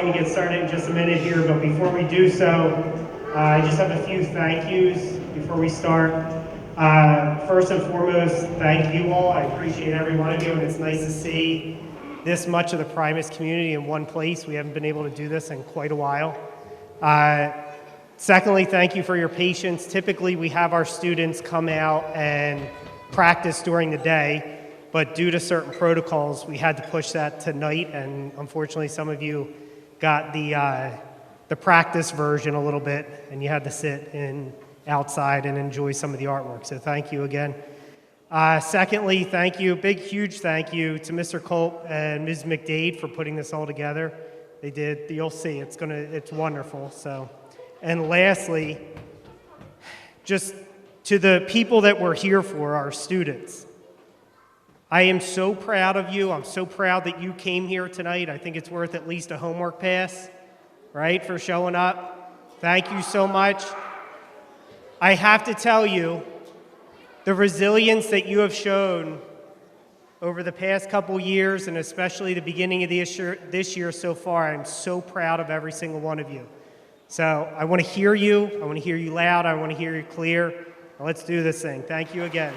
going to get started in just a minute here, but before we do so, I just have a few thank yous before we start. First and foremost, thank you all. I appreciate every one of you, and it's nice to see this much of the Primos community in one place. We haven't been able to do this in quite a while. Secondly, thank you for your patience. Typically, we have our students come out and practice during the day, but due to certain protocols, we had to push that tonight, and unfortunately, some of you got the practice version a little bit, and you had to sit outside and enjoy some of the artwork. So thank you again. Secondly, thank you, big, huge thank you to Mr. Kulp and Ms. McDade for putting this all together. They did. You'll see. It's wonderful. So, and lastly, just to the people that we're here for, our students. I am so proud of you. I'm so proud that you came here tonight. I think it's worth at least a homework pass, right, for showing up. Thank you so much. I have to tell you, the resilience that you have shown over the past couple years, and especially the beginning of this year so far, I'm so proud of every single one of you. So I want to hear you. I want to hear you loud. I want to hear you clear. Let's do this thing. Thank you again.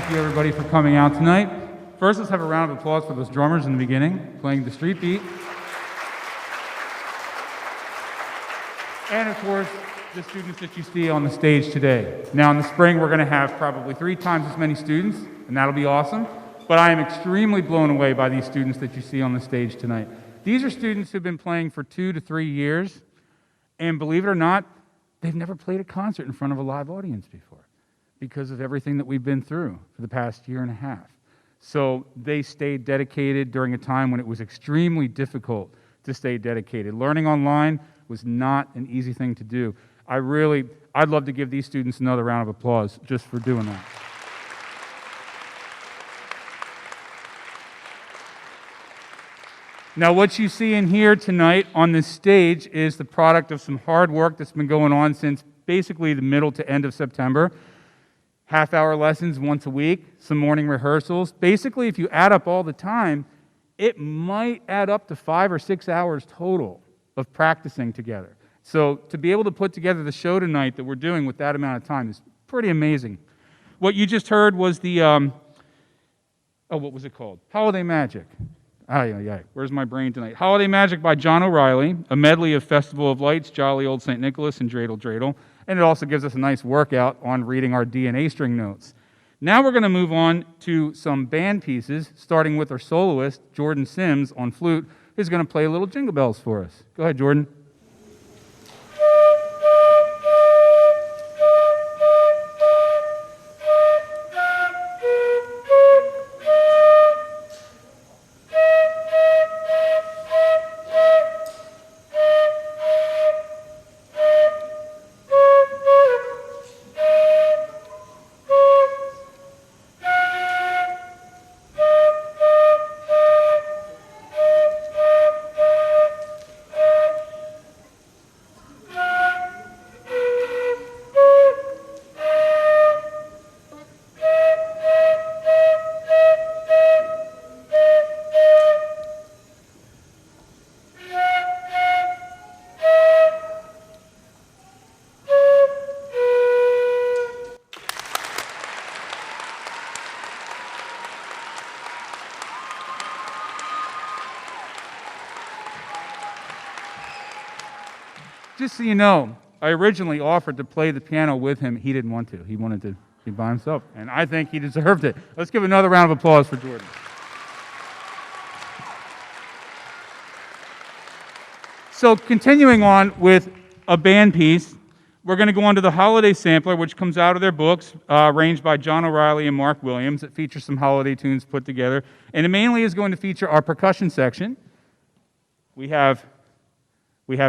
Thank you, everybody, for coming out tonight. First, let's have a round of applause for those drummers in the beginning, playing the street beat. And, of course, the students that you see on the stage today. Now, in the spring, we're going to have probably 3 times as many students, and that'll be awesome. But I am extremely blown away by these students that you see on the stage tonight. These are students who've been playing for 2 to 3 years, and believe it or not, they've never played a concert in front of a live audience before because of everything that we've been through for the past year and a half. So they stayed dedicated during a time when it was extremely difficult to stay dedicated. Learning online was not an easy thing to do. I'd love to give these students another round of applause just for doing that. Now, what you see in here tonight on this stage is the product of some hard work that's been going on since basically the middle to end of September. Half-hour lessons once a week, some morning rehearsals. Basically, if you add up all the time, it might add up to 5 or 6 hours total of practicing together. So to be able to put together the show tonight that we're doing with that amount of time is pretty amazing. What you just heard was the, what was it called? Holiday Magic. Where's my brain tonight? Holiday Magic by John O'Reilly, a medley of Festival of Lights, Jolly Old St. Nicholas, and Dreidel Dreidel. And it also gives us a nice workout on reading our D and A string notes. Now we're going to move on to some band pieces, starting with our soloist, Jordan Sims, on flute, who's going to play a little Jingle Bells for us. Go ahead, Jordan. Just so you know, I originally offered to play the piano with him. He didn't want to. He wanted to be by himself, and I think he deserved it. Let's give another round of applause for Jordan. So continuing on with a band piece, we're going to go on to the Holiday Sampler, which comes out of their books, arranged by John O'Reilly and Mark Williams. It features some holiday tunes put together, and it mainly is going to feature our percussion section. We have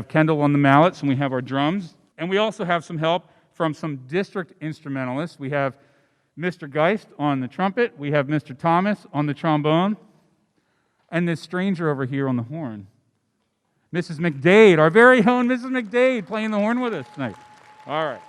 Kendall on the mallets, and we have our drums. And we also have some help from some district instrumentalists. We have Mr. Geist on the trumpet. We have Mr. Thomas on the trombone. And this stranger over here on the horn. Mrs. McDade, our very own Mrs. McDade, playing the horn with us tonight. All right.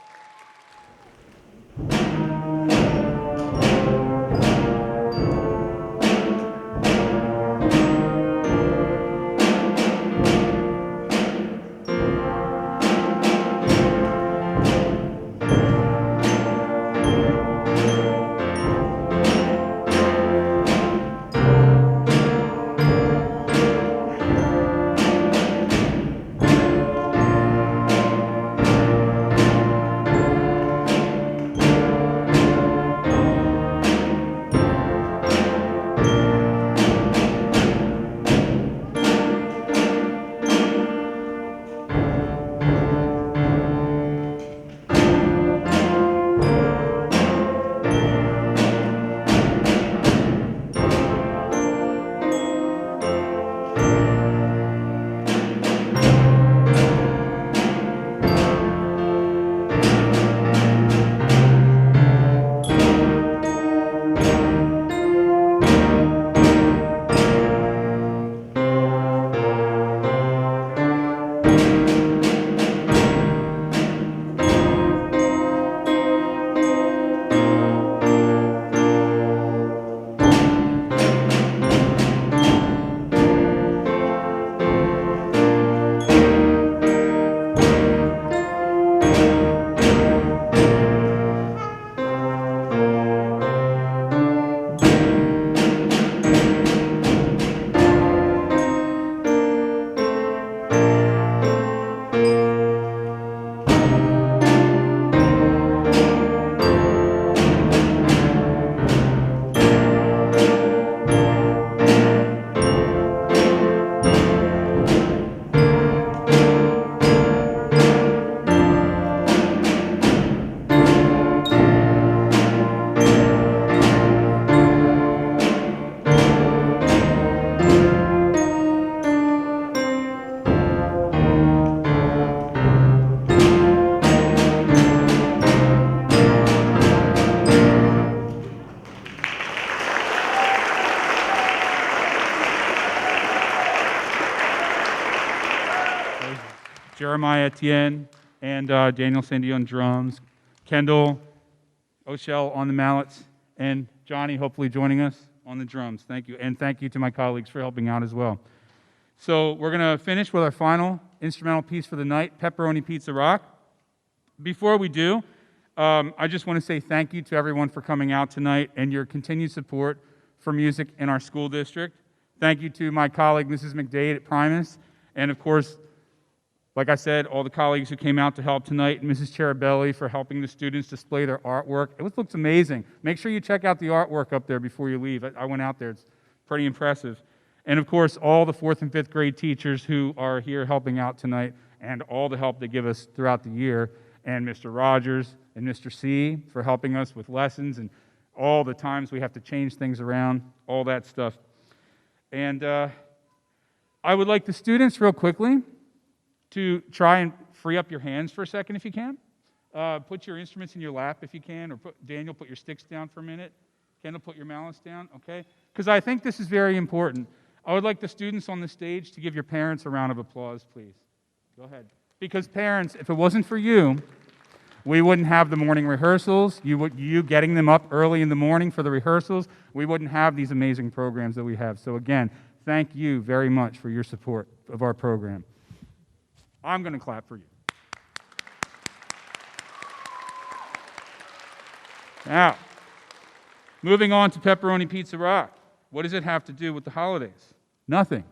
Jeremiah Etienne, and Daniel Sandy on drums, Kendall, O'Shell on the mallets, and Johnny hopefully joining us on the drums. Thank you. And thank you to my colleagues for helping out as well. So we're going to finish with our final instrumental piece for the night, Pepperoni Pizza Rock. Before we do, I just want to say thank you to everyone for coming out tonight and your continued support for music in our school district. Thank you to my colleague, Mrs. McDade at Primos, and of course, like I said, all the colleagues who came out to help tonight, and Mrs. Cherabelli for helping the students display their artwork. It looks amazing. Make sure you check out the artwork up there before you leave. I went out there. It's pretty impressive. And of course, all the 4th and 5th grade teachers who are here helping out tonight and all the help they give us throughout the year, and Mr. Rogers and Mr. C for helping us with lessons and all the times we have to change things around, all that stuff. And I would like the students real quickly to try and free up your hands for a second if you can. Put your instruments in your lap if you can, or Daniel, put your sticks down for a minute. Kendall, put your mallets down, okay? Because I think this is very important. I would like the students on the stage to give your parents a round of applause, please. Go ahead. Because parents, if it wasn't for you, we wouldn't have the morning rehearsals. You getting them up early in the morning for the rehearsals, we wouldn't have these amazing programs that we have. So again, thank you very much for your support of our program. I'm going to clap for you. Now, moving on to Pepperoni Pizza Rock. What does it have to do with the holidays? Nothing.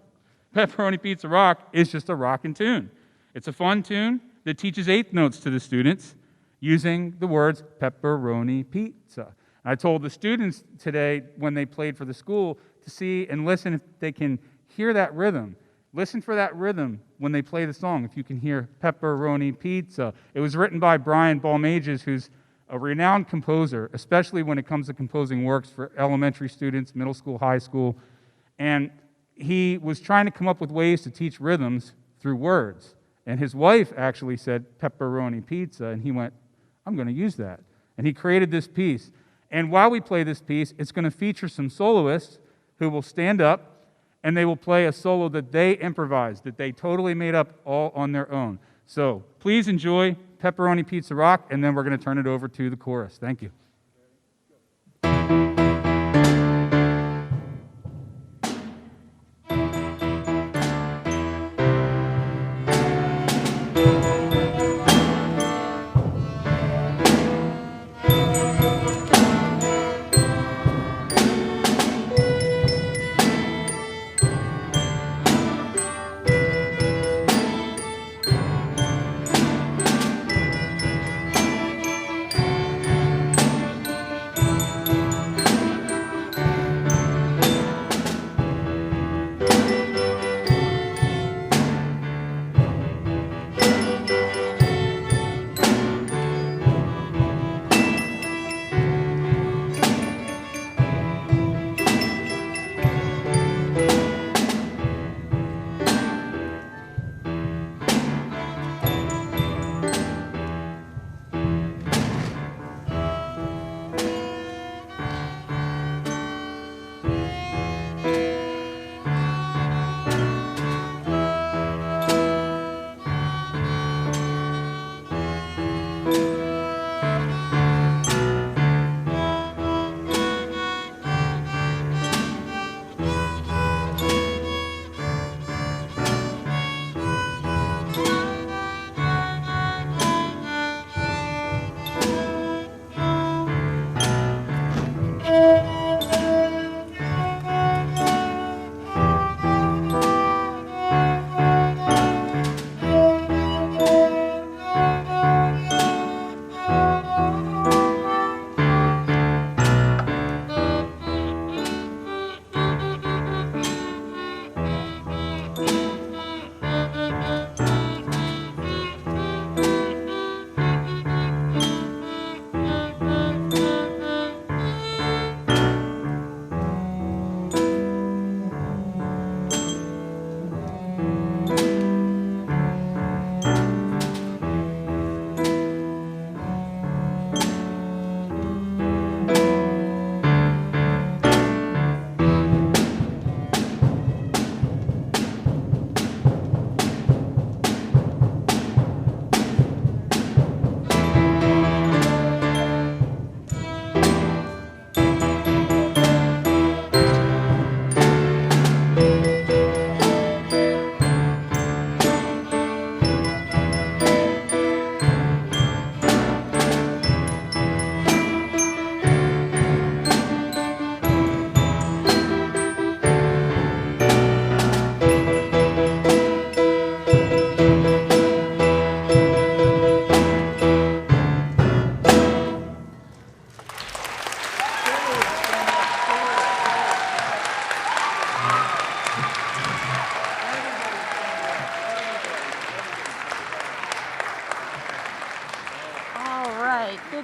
Pepperoni Pizza Rock is just a rockin' tune. It's a fun tune that teaches eighth notes to the students using the words pepperoni pizza. I told the students today when they played for the school to see and listen if they can hear that rhythm. Listen for that rhythm when they play the song, if you can hear pepperoni pizza. It was written by Brian Balmages, who's a renowned composer, especially when it comes to composing works for elementary students, middle school, high school. And he was trying to come up with ways to teach rhythms through words. And his wife actually said pepperoni pizza, and he went, I'm going to use that. And he created this piece. And while we play this piece, it's going to feature some soloists who will stand up and they will play a solo that they improvised, that they totally made up all on their own. So please enjoy Pepperoni Pizza Rock, and then we're going to turn it over to the chorus. Thank you.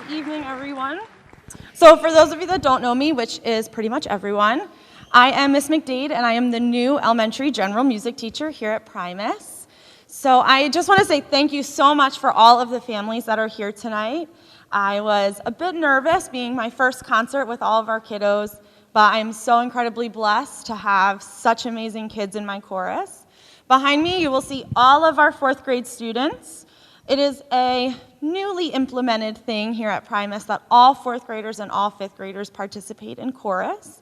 Good evening, everyone. So for those of you that don't know me, which is pretty much everyone, I am Miss McDade, and I am the new elementary general music teacher here at Primos. So I just want to say thank you so much for all of the families that are here tonight. I was a bit nervous being my first concert with all of our kiddos, but I'm so incredibly blessed to have such amazing kids in my chorus. Behind me, you will see all of our fourth grade students. It is a newly implemented thing here at Primos that all fourth graders and all fifth graders participate in chorus.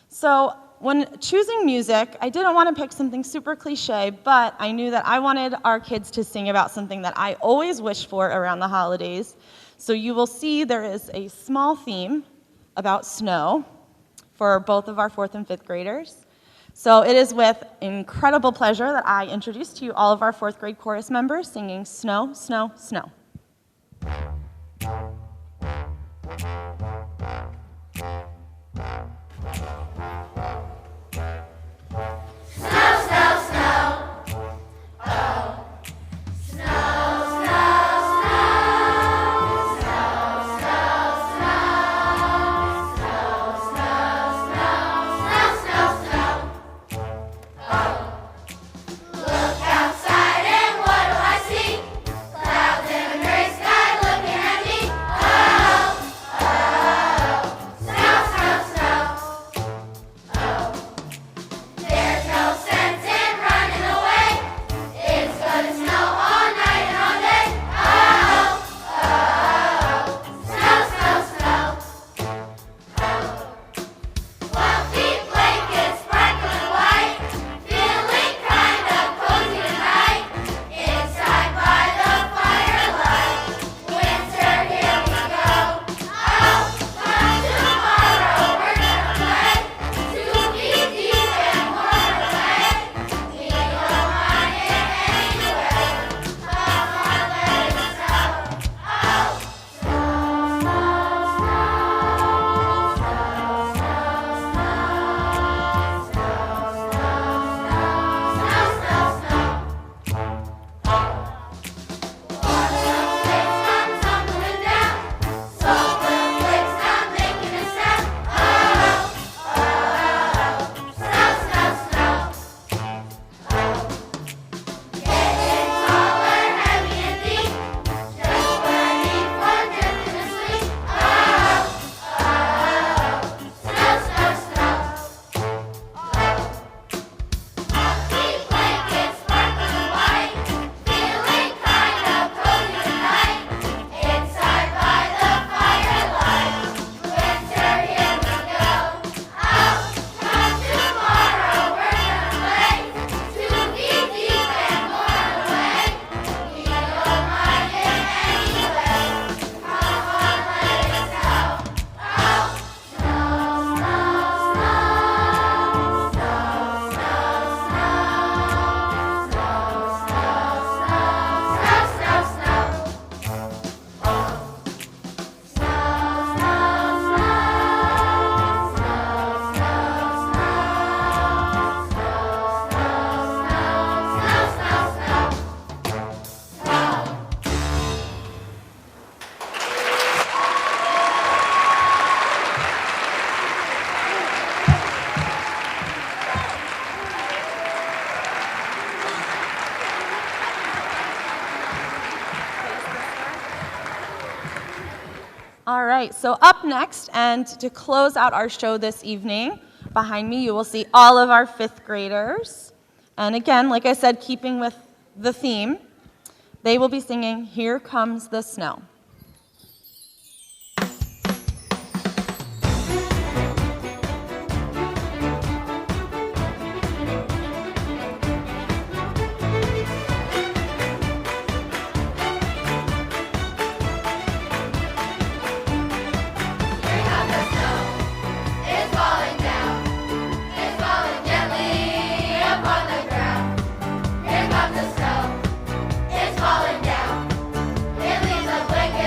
So when choosing music, I didn't want to pick something super cliche, but I knew that I wanted our kids to sing about something that I always wish for around the holidays. So you will see there is a small theme about snow for both of our fourth and fifth graders. So it is with incredible pleasure that I introduce to you all of our fourth grade chorus members singing Snow, Snow, Snow. All right, so up next, and to close out our show this evening, behind me you will see all of our fifth graders. And again, like I said, keeping with the theme, they will be singing Here Comes the Snow. Here comes the snow, it's falling down. It leaves a blanket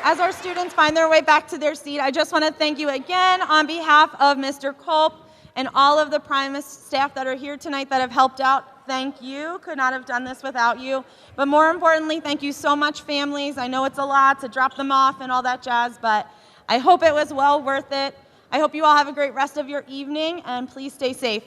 as our students find their way back to their seat, I just want to thank you again on behalf of Mr. Kulp and all of the Primus staff that are here tonight that have helped out. Thank you. Could not have done this without you. But more importantly, thank you so much, families. I know it's a lot to drop them off and all that jazz, but I hope it was well worth it. I hope you all have a great rest of your evening, and please stay safe.